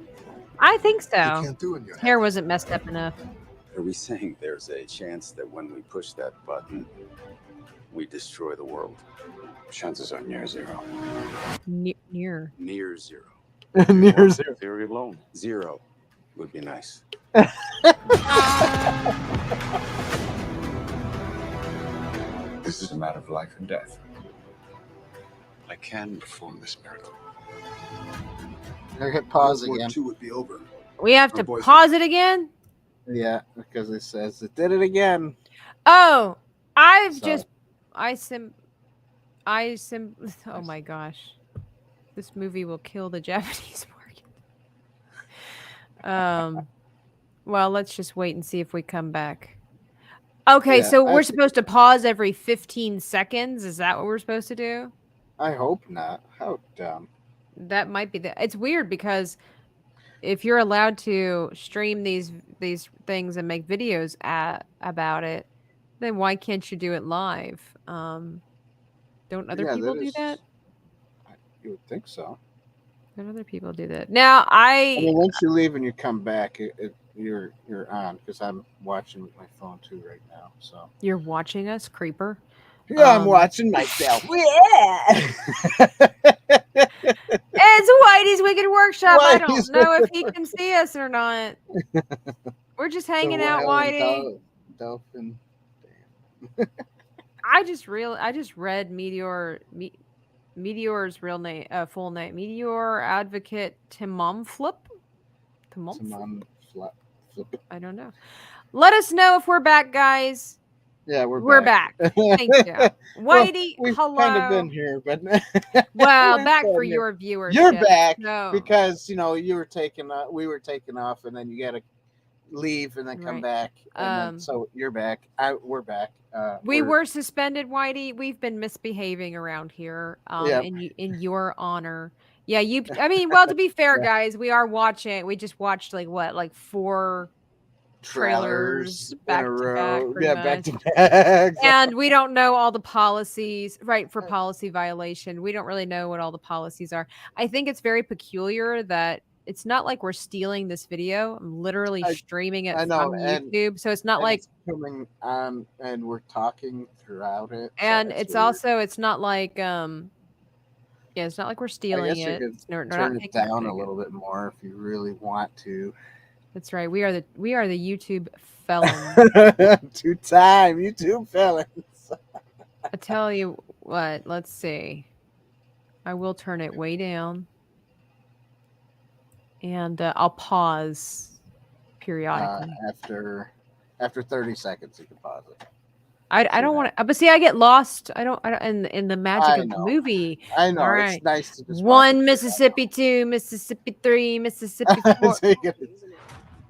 I think so. can't do in your His hair wasn't messed up enough. Are we saying there's a chance that when we push that button, we destroy the world? Chances are near zero. Near. Near zero. Near zero. Theory alone. Zero would be nice. This is a matter of life and death. I can perform this miracle. I hit pause World War again. II would be over. We have Our to boys- pause it again? Yeah, because it says it did it again. Oh, I've So- just oh my gosh. This movie will kill the Japanese market. Well, let's just wait and see if we come back. Okay, Yeah, so I we're think- supposed to pause every 15 seconds. Is that what we're supposed to do? I hope not. How dumb. That might be it's weird because if you're allowed to stream these things and make videos about it, then why can't you do it live? Don't other people do that? You would think so. Don't other people do that? Now I mean, once you leave and you come back, you're on, because I'm watching with my phone too right now. So you're watching us, creeper. Yeah, I'm watching myself. Yeah. It's Whitey's Wicked Workshop. I don't know if he can see us or not. We're just hanging out, Whitey. Dolphin. I just read Meteor's real name, full name. Meteor Advocate Timon Flip. I don't know. Let us know if we're back, guys. Yeah, we're back. Thank you, Whitey. We've hello. kind of been here, but well, back for your viewership. You're back no. because you were taking we were taking off, and then you got to leave and then come back. And then, so you're back. We're back. We were suspended, Whitey. We've been misbehaving around here. In your honor. Yeah, I mean, well, to be fair, guys, we are watching. We just watched like 4 trailers back to back. Back to back. And we don't know all the policies, right? For policy violation, we don't really know what all the policies are. I think it's very peculiar that it's not like we're stealing this video. I'm literally streaming it from YouTube, so it's not like it's coming on and we're talking throughout it. And so it's not like it's not like we're stealing it. Turn it down a little bit more if you really want to. That's right. We are the YouTube felons. 2-time YouTube felons. I tell you what. Let's see. I will turn it way down, and I'll pause periodically. After 30 seconds, you can pause it. I don't want to, but see, I get lost. I don't in the magic of the movie. I know. All right. It's nice to just 1 Mississippi, 2 Mississippi, 3 Mississippi, 4.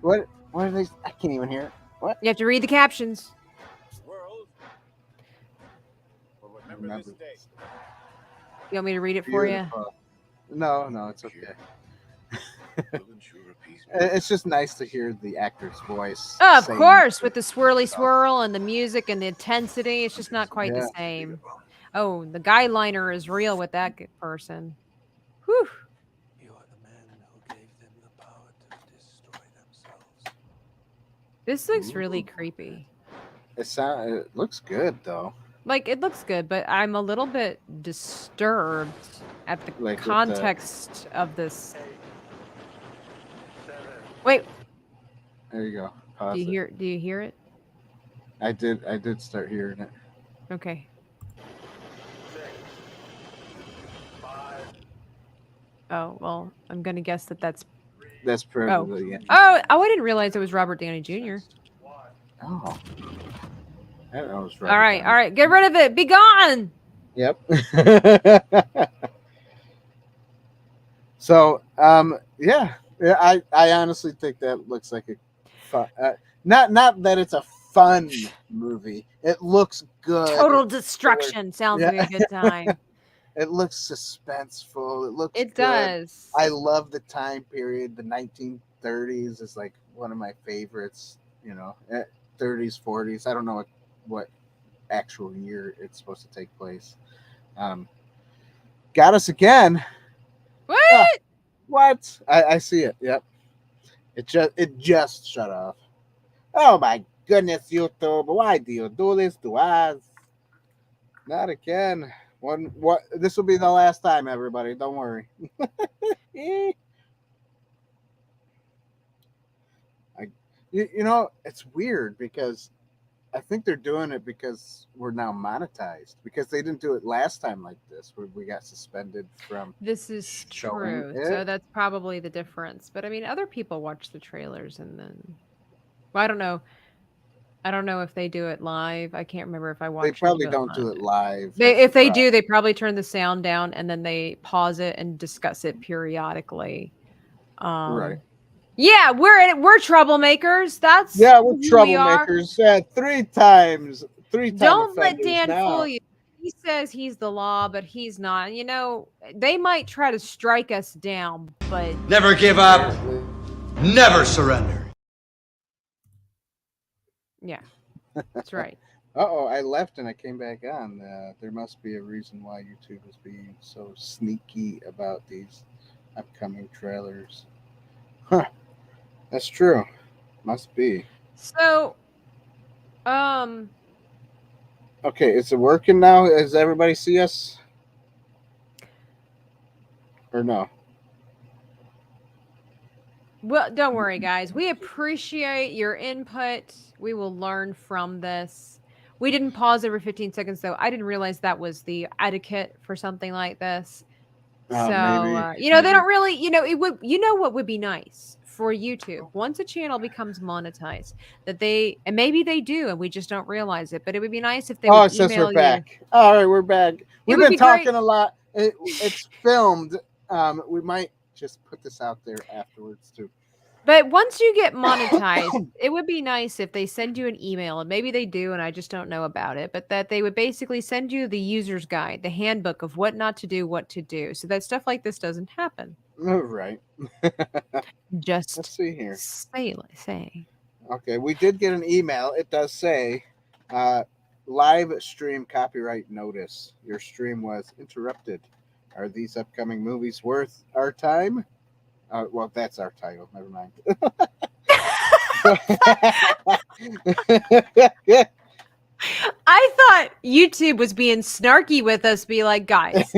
What are they? I can't even hear it. What? You have to read the captions. Remember this day. You want me to read it for you? No, it's okay. It's just nice to hear the actor's voice. Oh, of course, with the swirly swirl and the music and the intensity. It's just not quite the same. Oh, the guy liner is real with that person. Whew. This looks really creepy. It looks good though. Like it looks good, but I'm a little bit disturbed at the context of this. Wait. There you go. Pause Do you hear it? I did start hearing it. Okay. Oh, well, I'm going to guess that's probably the end. Oh, I didn't realize it was Robert Downey Jr. Oh. I don't know it was Robert All right. Get rid of it. Be gone. Yep. So, yeah, I honestly think that looks like a fun, not that it's a fun movie. It looks good. Total destruction sounds like a good time. It looks suspenseful. It good. Does. I love the time period. The 1930s is like one of my favorites. 30s, 40s. I don't know what actual year it's supposed to take place. Got us again. What? What? I see it. Yep. It just shut off. Oh my goodness, YouTube! Why do you do this to us? Not again. This will be the last time, everybody. Don't worry. It's weird because I think they're doing it because we're now monetized, because they didn't do it last time like this where we got suspended from. This is true. So that's probably the difference. But I mean, other people watch the trailers and then, I don't know. I don't know if they do it live. I can't remember if I watched. They probably don't do it live. If they do, they probably turn the sound down and then they pause it and discuss it periodically. Right. Yeah, we're troublemakers. We're troublemakers. Yeah, 3 times. 3 times. Don't let Dan fool you. He says he's the law, but he's not. They might try to strike us down, but never give up. never surrender. Yeah, that's right. Uh-oh, I left and I came back on. There must be a reason why YouTube is being so sneaky about these upcoming trailers. Huh. That's true. Must be. So, okay, is it working now? Does everybody see us? Or no? Well, don't worry, guys. We appreciate your input. We will learn from this. We didn't pause every 15 seconds, though. I didn't realize that was the etiquette for something like this. So, maybe, they don't really, it would, what would be nice for YouTube once a channel becomes monetized, that and maybe they do, and we just don't realize it. But it would be nice if they would it says email we're back. you. All right, we're back. We've would been be talking great. a lot. It's filmed. We might just put this out there afterwards too. But once you get monetized, it would be nice if they send you an email, and maybe they do, and I just don't know about it, but that they would basically send you the user's guide, the handbook of what not to do, what to do, so that stuff like this doesn't happen. All right. Just let's see here. Say. Okay, we did get an email. It does say live stream copyright notice. Your stream was interrupted. Are these upcoming movies worth our time? Well, that's our title. Never mind. I thought YouTube was being snarky with us, be like, guys,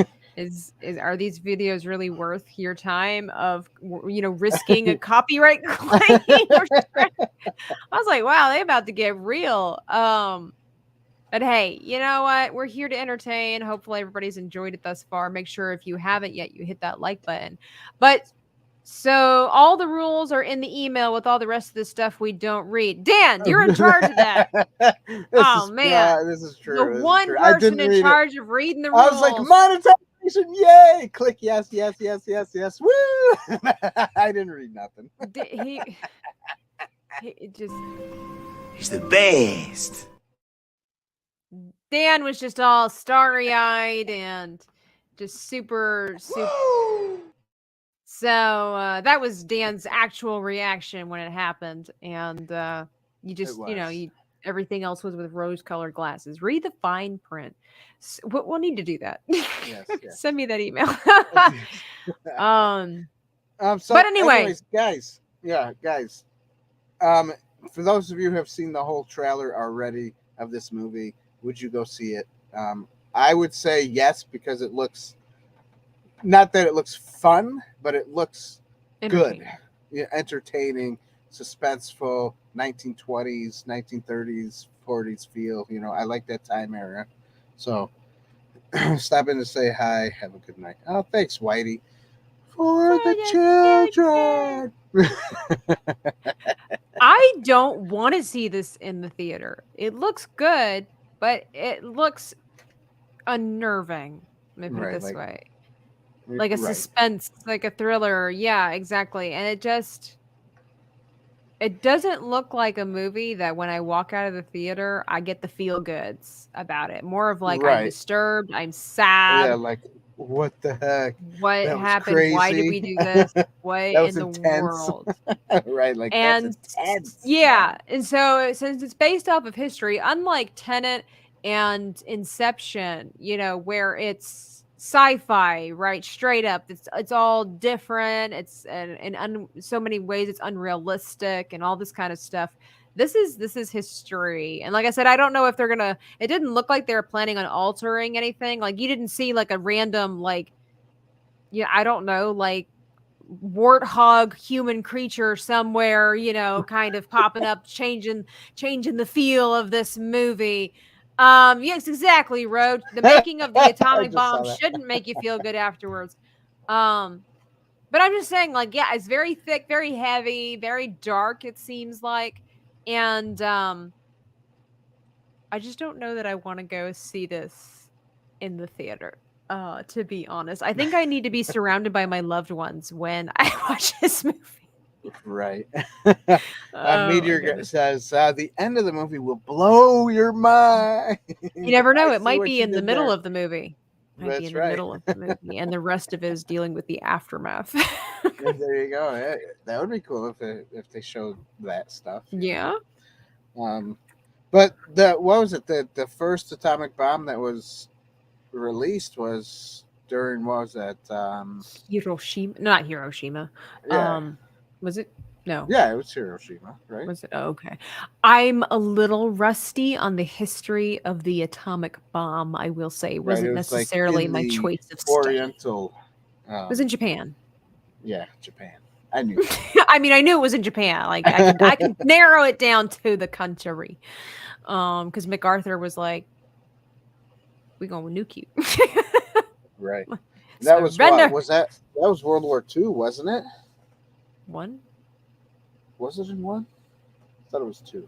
are these videos really worth your time of risking a copyright claim? I was like, wow, they about to get real. But hey, you know what? We're here to entertain. Hopefully everybody's enjoyed it thus far. Make sure if you haven't yet, you hit that like button. But so all the rules are in the email with all the rest of the stuff we don't read. Dan, you're in charge of that. This is true. The one person in charge of reading the rules. I was like, monetization, yay! Click yes. Woo! I didn't read nothing. He's the best. Dan was just all starry-eyed and just super. So that was Dan's actual reaction when it happened, and you just, everything else was with rose-colored glasses. Read the fine print. So, we'll need to do that. Yes. Send me that email. But anyways, guys. For those of you who have seen the whole trailer already of this movie, would you go see it? I would say yes, because it looks. Not that it looks fun, but it looks good. Yeah, entertaining, suspenseful, 1920s, 1930s, 40s feel. I like that time era. So stop in to say hi. Have a good night. Oh, thanks, Whitey. For the children. I don't want to see this in the theater. It looks good, but it looks unnerving. Let me put it this way. Like a suspense, like a thriller. Yeah, exactly. And it doesn't look like a movie that when I walk out of the theater, I get the feel goods about it. More of like, I'm disturbed, I'm sad. Yeah, like, what the heck? What happened? Crazy. Why did we do this? What in the world? Right, like, and that's intense. Yeah. And so since it's based off of history, unlike Tenet and Inception, where it's sci-fi, right, straight up, it's all different, it's in so many ways it's unrealistic and all this kind of stuff. This is history, and like I said, I don't know if they're gonna, it didn't look like they were planning on altering anything. Like, you didn't see like a random, like, I don't know, like warthog human creature somewhere, kind of popping up, changing the feel of this movie. Yes, exactly, Road. The making of the atomic bomb shouldn't make you feel good afterwards. But I'm just saying, like, yeah, it's very thick, very heavy, very dark, it seems like. And I just don't know that I want to go see this in the theater. To be honest, I think I need to be surrounded by my loved ones when I watch this movie. Right. Meteor says the end of the movie will blow your mind. You never know. It might be in the middle of the movie. That's right. Middle of the movie, and the rest of it is dealing with the aftermath. There you go. That would be cool if they showed that stuff. Yeah. But what was it? The first atomic bomb that was released was during, what was that? Hiroshima, not Hiroshima. Yeah. Was it? No. Yeah, it was Hiroshima, right? Was it? Oh, okay. I'm a little rusty on the history of the atomic bomb, I will say. It wasn't necessarily my choice of state. Oriental. It was in Japan. Yeah, Japan. I knew. I mean, I knew it was in Japan. Like, I could narrow it down to the country. Because MacArthur was like, "We gonna nuke you." Right. That was what? Was that was World War II, wasn't it? One? Was it in one? I thought it was two.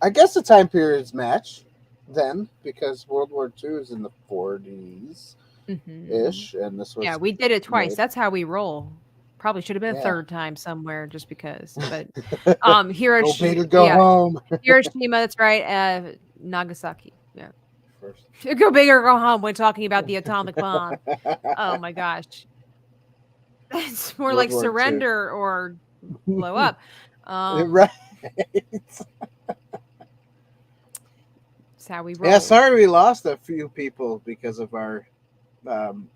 I guess the time periods match then, because World War II is in the 40s ish, and this was. Yeah, we did it twice. That's how we roll. Probably should have been a third time somewhere, just because. But Hiroshima, go home. Hiroshima, that's right. Nagasaki, yeah. First. Go big or go home when talking about the atomic bomb. Oh my gosh, it's more like surrender or blow up. Right. That's how we roll. Yeah, sorry we lost a few people because of our, I'm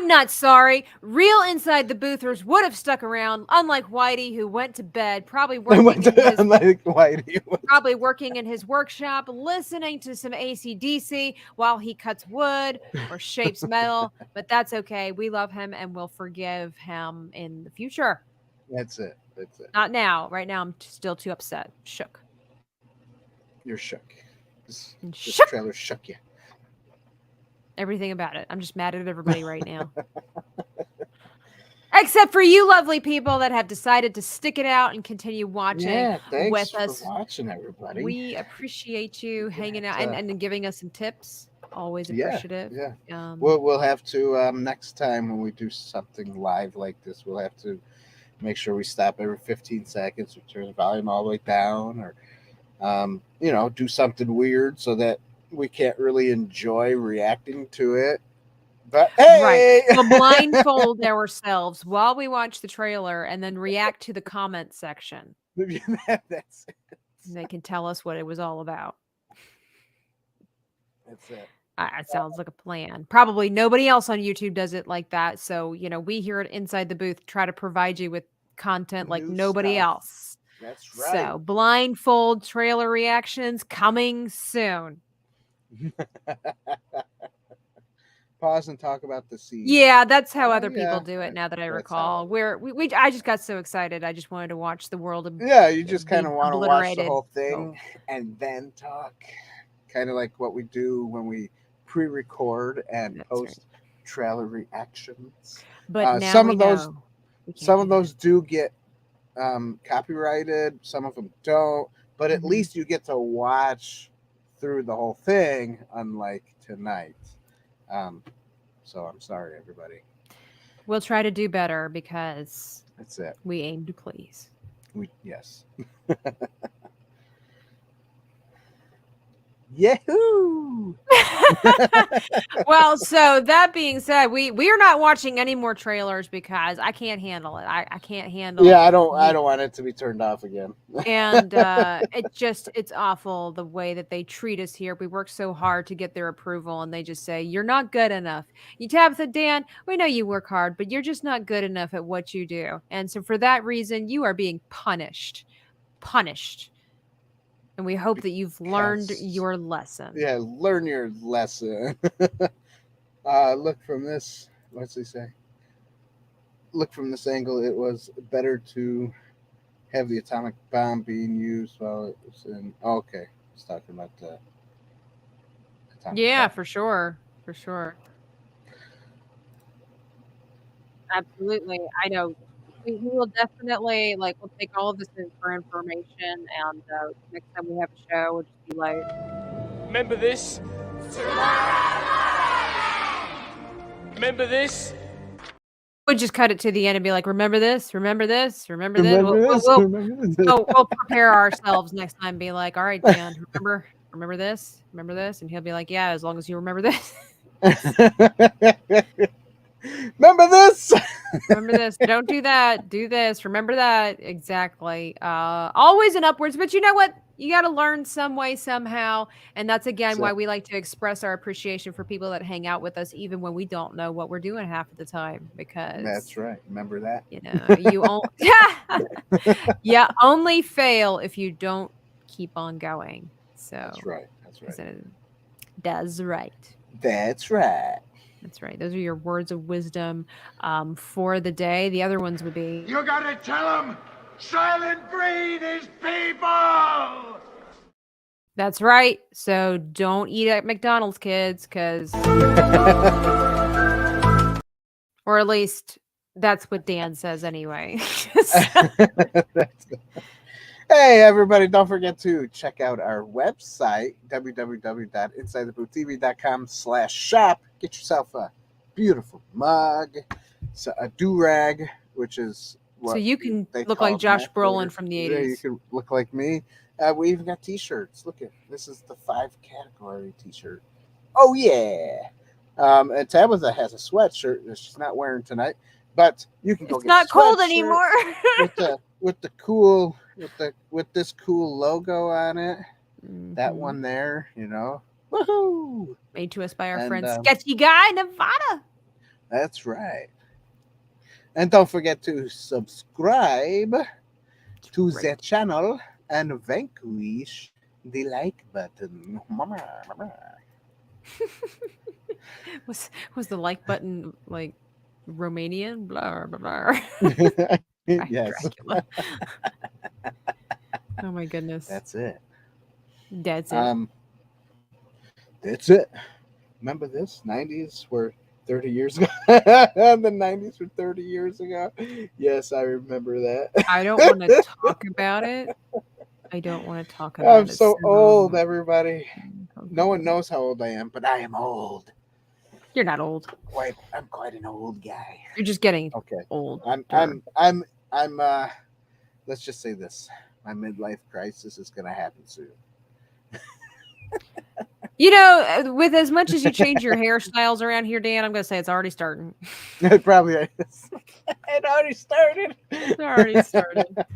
not sorry. Real Inside the Boothers would have stuck around, unlike Whitey, who went to bed, probably working in his workshop, listening to some AC/DC while he cuts wood or shapes metal. But that's okay. We love him and we'll forgive him in the future. That's it. Not now. Right now, I'm still too upset. Shook. You're shook. This Shook. trailer shook you. Everything about it. I'm just mad at everybody right now. Except for you lovely people that have decided to stick it out and continue watching with us. For watching, everybody. We appreciate you hanging out and giving us some tips. Always appreciative. Yeah. We'll have to next time when we do something live like this, we'll have to make sure we stop every 15 seconds, we turn the volume all the way down, or do something weird so that we can't really enjoy reacting to it. But hey! Right. We'll blindfold ourselves while we watch the trailer and then react to the comment section. That's it. And they can tell us what it was all about. That's it. It sounds like a plan. Probably nobody else on YouTube does it like that. So, we here at Inside the Booth try to provide you with content like nobody else. That's right. So, blindfold trailer reactions coming soon. Pause and talk about the scene. Yeah, that's how other people do it. Now that I recall, I just got so excited. I just wanted to watch the world. You just kind of want to watch the whole thing and then talk, kind of like what we do when we pre-record and post trailer reactions. But now some of those do get copyrighted. Some of them don't. But at least you get to watch through the whole thing, unlike tonight. So I'm sorry, everybody. We'll try to do better because that's it. We aim to please. Yes. Yahoo! Well, so that being said, we are not watching any more trailers because I can't handle it. I can't handle. Yeah, I don't want it to be turned off again. And it's awful the way that they treat us here. We work so hard to get their approval, and they just say you're not good enough. You Tabitha, Dan, we know you work hard, but you're just not good enough at what you do. And so for that reason, you are being punished. And we hope that you've learned your lesson. Yeah, learn your lesson. Look from this. What's he say? Look from this angle. It was better to have the atomic bomb being used while it was in. Oh, okay, he's talking about the atomic bomb. For sure. Absolutely, I know. We will definitely we'll take all of this in for information, and next time we have a show, we'll just be like, remember this? Remember this? We'll just cut it to the end and be like, remember this? Remember this? Remember this? We'll prepare ourselves next time. Be like, all right, Dan, remember this? Remember this? And he'll be like, yeah, as long as you remember this. Remember this? Remember this. Don't do that. Do this. Remember that. Exactly. Always and upwards. But you know what? You got to learn some way, somehow. And that's, again, why we like to express our appreciation for people that hang out with us, even when we don't know what we're doing half of the time. Because that's right. Remember that? You know, you only fail if you don't keep on going. So that's right. That's right. That's right. That's right. That's right. Those are your words of wisdom for the day. The other ones would be... You gotta tell them, silent breed is people! That's right. So don't eat at McDonald's, kids, because... or at least that's what Dan says anyway. Hey, everybody, don't forget to check out our website, www.insidetheboothreviews.com/shop. Get yourself a beautiful mug, a do-rag, which is what so you can look like Josh Brolin from the 80s. Yeah, you can look like me. We even got t-shirts. Look at this is the 5-category t-shirt. Oh, yeah. And Tabitha has a sweatshirt that she's not wearing tonight, but you can go it's get not a cold anymore. with this cool logo on it. That one there, you know. Woohoo! Made to us by our friend Sketchy Guy, Nevada. That's right. And don't forget to subscribe to the channel and vanquish the like button. Was the like button like Romanian? Blah blah blah. Yes. Oh my goodness. That's it. That's it. That's it. Remember this? 90s were 30 years ago. The 90s were 30 years ago. Yes, I remember that. I don't want to talk about it. I don't want to talk about it. I'm so old, everybody. No one knows how old I am, but I am old. You're not old. I'm quite an old guy. You're just getting old. I'm let's just say this. My midlife crisis is gonna happen soon. You know, with as much as you change your hairstyles around here, Dan, I'm gonna say it's already starting. It probably is. It already started. It's already started.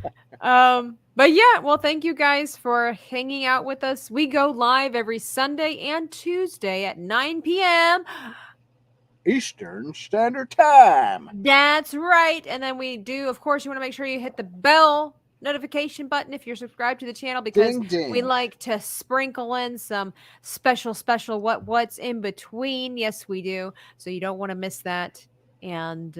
But yeah, well, thank you guys for hanging out with us. We go live every Sunday and Tuesday at 9 p.m. Eastern Standard Time. That's right. And then we do, of course, you want to make sure you hit the bell notification button if you're subscribed to the channel, because ding, ding. We like to sprinkle in some special what's in between. Yes, we do. So you don't want to miss that. And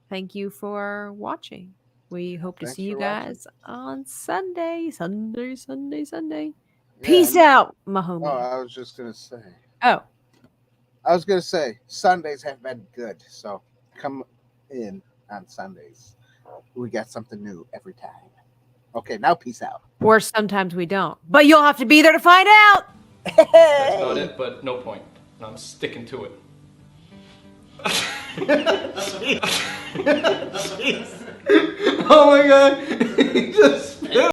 thank you for watching. We hope to see you guys on Sunday. Yeah, Peace out, my homie. Oh, I was just gonna say. Oh. I was gonna say Sundays have been good, so come in on Sundays. We got something new every time. Okay, now peace out. Or sometimes we don't, but you'll have to be there to find out. That's not it, but no point. I'm sticking to it. Oh my god, he just